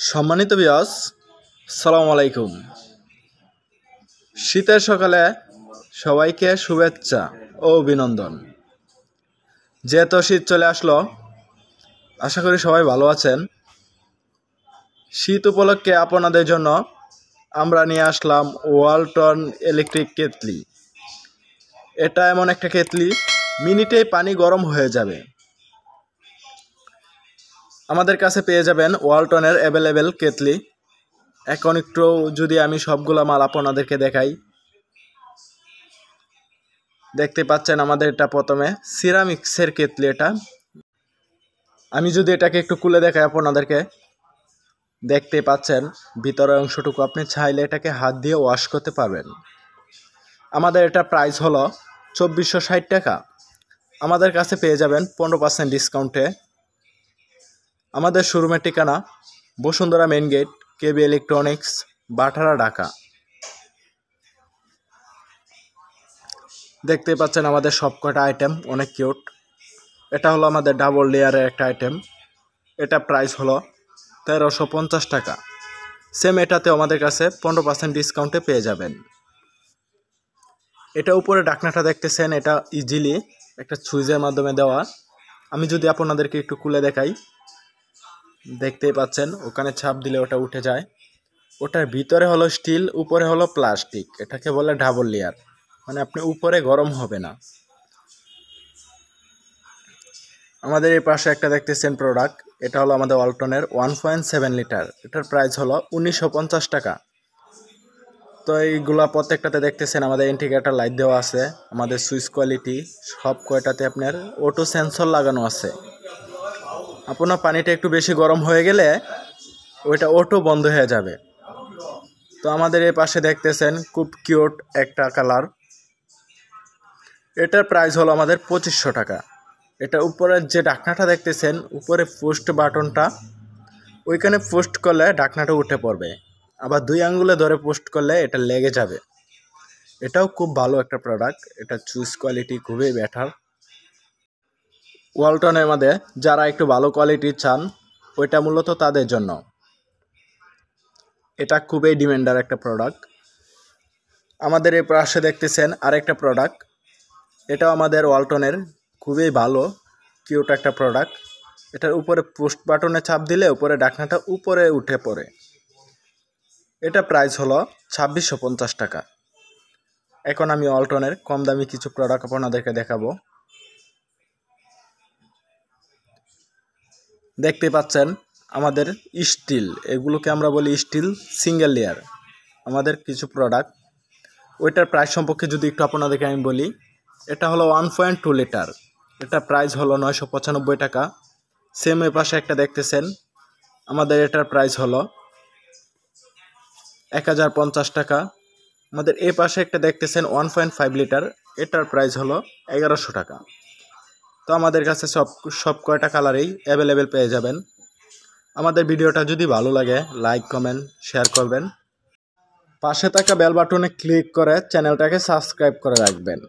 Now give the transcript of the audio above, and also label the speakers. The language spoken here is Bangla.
Speaker 1: সম্মানিত ভিউয়ার্স, আসসালামু আলাইকুম। শীতের সকালে সবাইকে শুভেচ্ছা ও অভিনন্দন। যেহেতু শীত চলে আসলো, আশা করি সবাই ভালো আছেন। শীত উপলক্ষে আপনাদের জন্য আমরা নিয়ে আসলাম ওয়ালটন ইলেকট্রিক কেটলি। এটা এমন একটা কেটলি, মিনিটেই পানি গরম হয়ে যাবে। আমাদের কাছে পেয়ে যাবেন ওয়ালটনের অ্যাভেলেবেল কেটলি। এখন একটু যদি আমি সবগুলো মাল আপনাদেরকে দেখাই, দেখতে পাচ্ছেন আমাদের এটা প্রথমে সিরামিক্সের কেটলি। এটা আমি যদি এটাকে একটু খুলে দেখাই আপনাদেরকে, দেখতে পাচ্ছেন ভিতরের অংশটুকু আপনি চাইলে এটাকে হাত দিয়ে ওয়াশ করতে পারবেন। আমাদের এটা প্রাইস হলো 2460 টাকা। আমাদের কাছে পেয়ে যাবেন 15% ডিসকাউন্টে। আমাদের শোরুমের ঠিকানা বসুন্ধরা মেইন গেট, কেবি ইলেকট্রনিক্স, বাটারা, ঢাকা। দেখতে পাচ্ছেন আমাদের সবকটা আইটেম অনেক কিউট। এটা হলো আমাদের ডাবল লেয়ারের একটা আইটেম। এটা প্রাইস হলো 1350 টাকা। সেম এটাতে আমাদের কাছে 15% ডিসকাউন্টে পেয়ে যাবেন। এটা উপরে ঢাকনাটা দেখতেছেন, এটা ইজিলি একটা সুইচের মাধ্যমে দেওয়া। আমি যদি আপনাদেরকে একটু খুলে দেখাই, দেখতেই পাচ্ছেন ওখানে চাপ দিলে ওটা উঠে যায়। ওটার ভিতরে হলো স্টিল, উপরে হলো প্লাস্টিক। এটাকে বলে ডাবল লেয়ার, মানে আপনি উপরে গরম হবে না। আমাদের এই পাশে একটা দেখতেছেন প্রোডাক্ট, এটা হলো আমাদের ওয়ালটনের 1.7 লিটার। এটার প্রাইস হলো 1950 টাকা। তো এইগুলা প্রত্যেকটাতে দেখতেছেন আমাদের ইন্ডিকেটর লাইট দেওয়া আছে, আমাদের সুইচ কোয়ালিটি সব কয়টাতে আপনার অটো সেন্সর লাগানো আছে। আপনার পানিটা একটু বেশি গরম হয়ে গেলে ওইটা অটো বন্ধ হয়ে যাবে। তো আমাদের এই পাশে দেখতেছেন খুব কিউট একটা কালার। এটার প্রাইস হলো আমাদের 2500 টাকা। এটা উপরের যে ঢাকনাটা দেখতেছেন, উপরে পোস্ট বাটনটা, ওইখানে পোস্ট করলে ঢাকনাটা উঠে পড়বে। আবার 2 আঙ্গুলে ধরে পোস্ট করলে এটা লেগে যাবে। এটাও খুব ভালো একটা প্রোডাক্ট। এটা সুইচ কোয়ালিটি খুবই বেটার। ওয়ালটনের মধ্যে যারা একটু ভালো কোয়ালিটি চান, ওইটা মূলত তাদের জন্য। এটা খুবই ডিমান্ডার একটা প্রোডাক্ট। আমাদের এই পাশে দেখতেছেন আরেকটা প্রোডাক্ট, এটাও আমাদের ওয়ালটনের খুবই ভালো কিউট একটা প্রোডাক্ট। এটার উপরে পোস্ট বাটনে চাপ দিলে উপরে ঢাকনাটা উপরে উঠে পড়ে। এটা প্রাইস হলো 2650 টাকা। এখন আমি ওয়ালটনের কম দামি কিছু প্রোডাক্ট আপনাদেরকে দেখাবো। দেখতে পাচ্ছেন আমাদের স্টিল, এগুলোকে আমরা বলি স্টিল সিঙ্গেল লেয়ার। আমাদের কিছু প্রোডাক্ট, ওইটার প্রাইস সম্পর্কে যদি একটু আপনাদেরকে আমি বলি, এটা হলো 1.2 লিটার। এটা প্রাইস হলো 995 টাকা। সেম এর পাশে একটা দেখতেছেন, আমাদের এটার প্রাইস হলো 1050 টাকা। আমাদের এই পাশে একটা দেখতেছেন 1.5 লিটার, এটার প্রাইস হলো 1100 টাকা। তো আমাদের কাছে সব কয়টা কালারেই অ্যাভেলেবেল পেয়ে যাবেন। আমাদের ভিডিওটা যদি ভালো লাগে লাইক, কমেন্ট, শেয়ার করবেন। পাশে থাকা বেল বাটনে ক্লিক করে চ্যানেলটাকে সাবস্ক্রাইব করে রাখবেন।